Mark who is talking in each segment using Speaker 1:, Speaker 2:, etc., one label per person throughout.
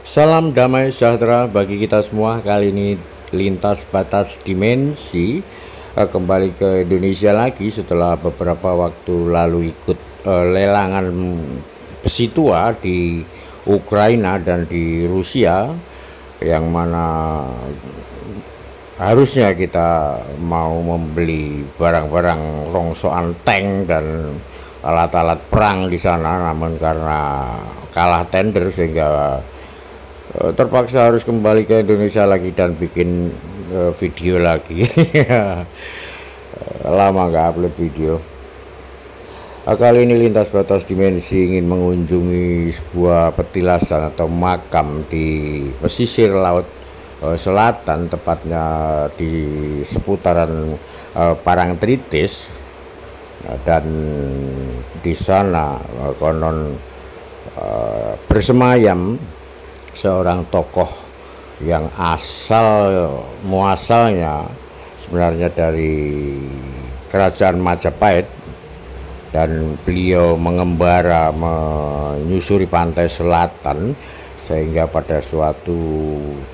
Speaker 1: Salam damai sejahtera bagi kita semua. Kali ini lintas batas dimensi kembali ke Indonesia lagi setelah beberapa waktu lalu ikut lelangan besi tua di Ukraina dan di Rusia, yang mana harusnya kita mau membeli barang-barang rongsokan tank dan alat-alat perang di sana, namun karena kalah tender sehingga terpaksa harus kembali ke Indonesia lagi dan bikin video lagi. Lama nggak upload video. Kali ini lintas batas dimensi ingin mengunjungi sebuah petilasan atau makam di pesisir laut selatan, tepatnya di seputaran Parangtritis, dan di sana konon bersemayam seorang tokoh yang muasalnya sebenarnya dari kerajaan Majapahit, dan beliau mengembara menyusuri pantai selatan sehingga pada suatu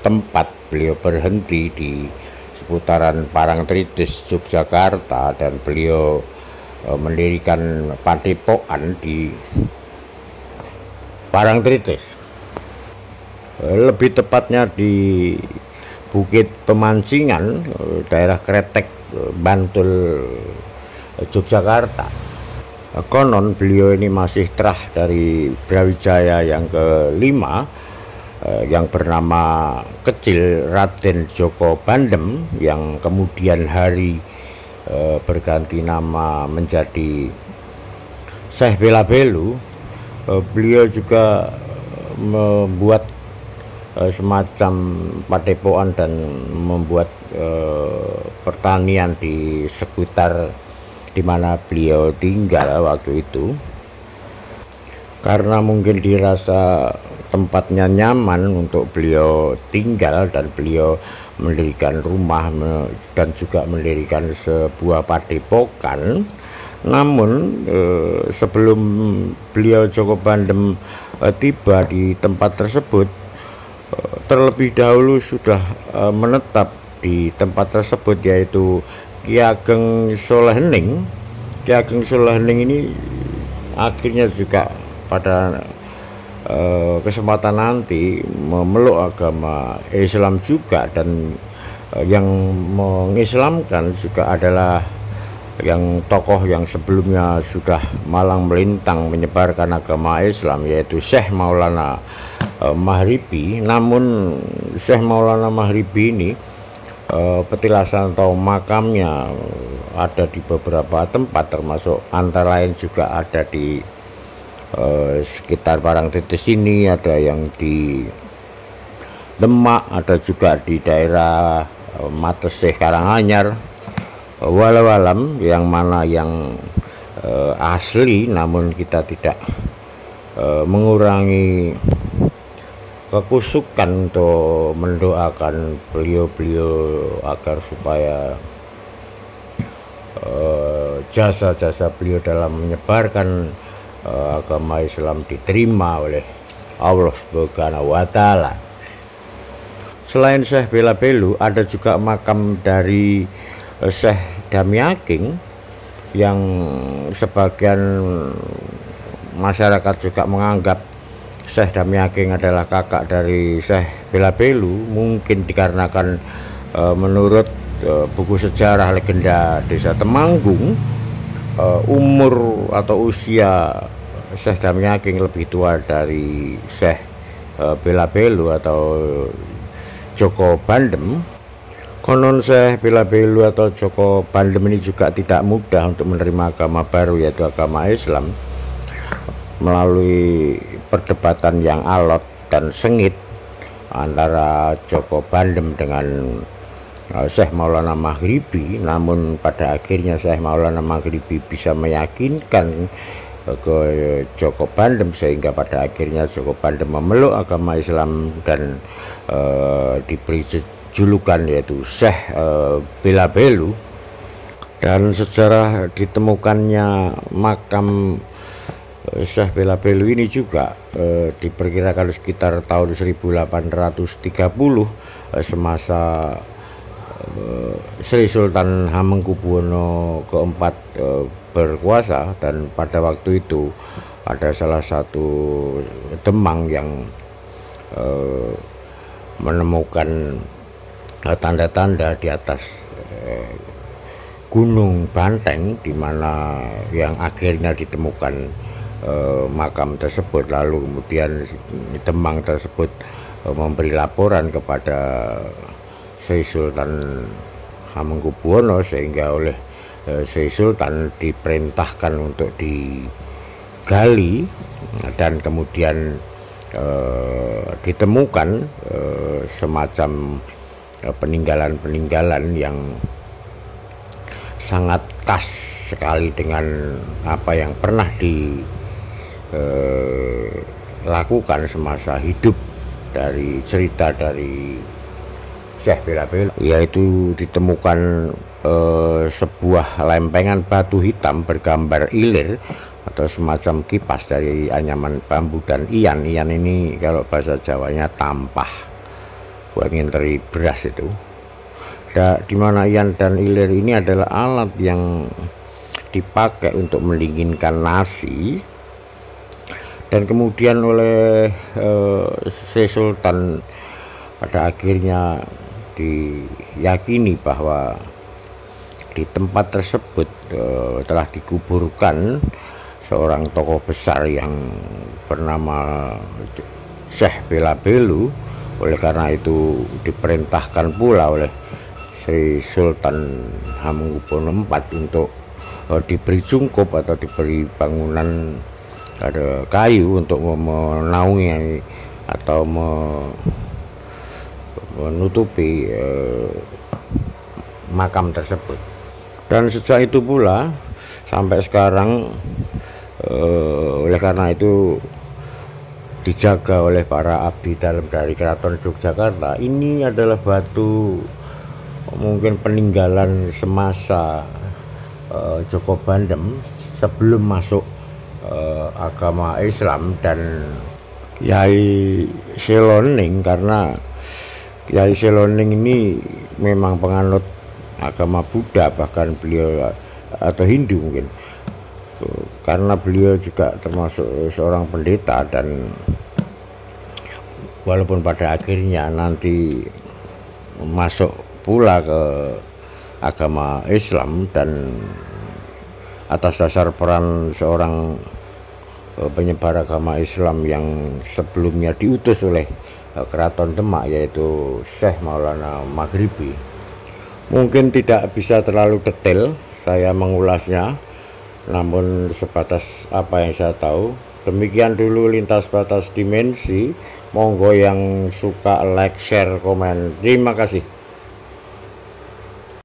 Speaker 1: tempat beliau berhenti di seputaran Parangtritis, Yogyakarta, dan beliau mendirikan padepokan di Parangtritis. Lebih tepatnya di Bukit Pemancingan, daerah Kretek, Bantul, Yogyakarta. Konon beliau ini masih terah dari Brawijaya yang kelima, yang bernama kecil Raden Djoko Bandem, yang kemudian hari berganti nama menjadi Syekh Belabelu. Beliau juga membuat semacam padepokan dan membuat pertanian di sekitar di mana beliau tinggal waktu itu, karena mungkin dirasa tempatnya nyaman untuk beliau tinggal, dan beliau mendirikan rumah dan juga mendirikan sebuah padepokan. Namun sebelum beliau Djoko Bandem tiba di tempat tersebut, terlebih dahulu sudah menetap di tempat tersebut, yaitu Ki Ageng Solehening. Ki Ageng Solehening ini akhirnya juga pada kesempatan nanti memeluk agama Islam juga, dan yang mengislamkan juga adalah yang tokoh yang sebelumnya sudah malang melintang menyebarkan agama Islam, yaitu Syekh Maulana Maghribi. Namun Syekh Maulana Maghribi ini petilasan atau makamnya ada di beberapa tempat, termasuk antara lain juga ada di sekitar Parangtritis ini, ada yang di Demak, ada juga di daerah Matesih, Karanganyar. Walau alam yang mana yang asli, namun kita tidak mengurangi kekusukan untuk mendoakan beliau-beliau agar supaya jasa-jasa beliau dalam menyebarkan agama Islam diterima oleh Allah Subhanahu wa Ta'ala. Selain Syekh Belabelu, ada juga makam dari Syekh Damyaking, yang sebagian masyarakat juga menganggap Syekh Damyaking adalah kakak dari Syekh Belabelu, mungkin dikarenakan menurut buku sejarah legenda Desa Temanggung, umur atau usia Syekh Damyaking lebih tua dari Syekh Belabelu atau Djoko Bandem. Konon Syekh Belabelu atau Djoko Bandem ini juga tidak mudah untuk menerima agama baru, yaitu agama Islam, melalui perdebatan yang alot dan sengit antara Djoko Bandem dengan Syekh Maulana Maghribi. Namun pada akhirnya Syekh Maulana Maghribi bisa meyakinkan ke Djoko Bandem, sehingga pada akhirnya Djoko Bandem memeluk agama Islam dan diberi julukan yaitu Syekh Belabelu. Dan sejarah ditemukannya makam Syekh Bela Belu ini juga diperkirakan sekitar tahun 1830 semasa Sri Sultan Hamengkubuwono keempat berkuasa, dan pada waktu itu ada salah satu Demang yang menemukan tanda-tanda di atas Gunung Banteng, di mana yang akhirnya ditemukan makam tersebut. Lalu kemudian Demang tersebut memberi laporan kepada Sri Sultan Hamengkubuwono, sehingga oleh Sri Sultan diperintahkan untuk digali, dan kemudian ditemukan semacam peninggalan-peninggalan yang sangat khas sekali dengan apa yang pernah dilakukan semasa hidup dari cerita dari Syekh Bela Belu, yaitu ditemukan sebuah lempengan batu hitam bergambar ilir atau semacam kipas dari anyaman bambu dan iyan. Iyan ini kalau bahasa Jawanya tampah buat nginteri beras itu. Di mana iyan dan ilir ini adalah alat yang dipakai untuk mendinginkan nasi, dan kemudian oleh Sri Sultan pada akhirnya diyakini bahwa di tempat tersebut telah dikuburkan seorang tokoh besar yang bernama Syekh Bela Belu. Oleh karena itu diperintahkan pula oleh Sri Sultan Hamengkubuwono IV untuk diberi cungkup atau diberi bangunan ada kayu untuk menaungi atau menutupi makam tersebut. Dan sejak itu pula sampai sekarang oleh karena itu dijaga oleh para abdi dalam dari Keraton Yogyakarta. Ini adalah batu mungkin peninggalan semasa Joko Bandem sebelum masuk agama Islam dan Kyai Seloning, karena Kyai Seloning ini memang penganut agama Buddha, bahkan beliau atau Hindu mungkin, karena beliau juga termasuk seorang pendeta, dan walaupun pada akhirnya nanti masuk pula ke agama Islam, dan atas dasar peran seorang penyebar agama Islam yang sebelumnya diutus oleh Keraton Demak, yaitu Syekh Maulana Maghribi. Mungkin tidak bisa terlalu detail saya mengulasnya, namun sebatas apa yang saya tahu. Demikian dulu lintas batas dimensi. Monggo yang suka like, share, komen. Terima kasih.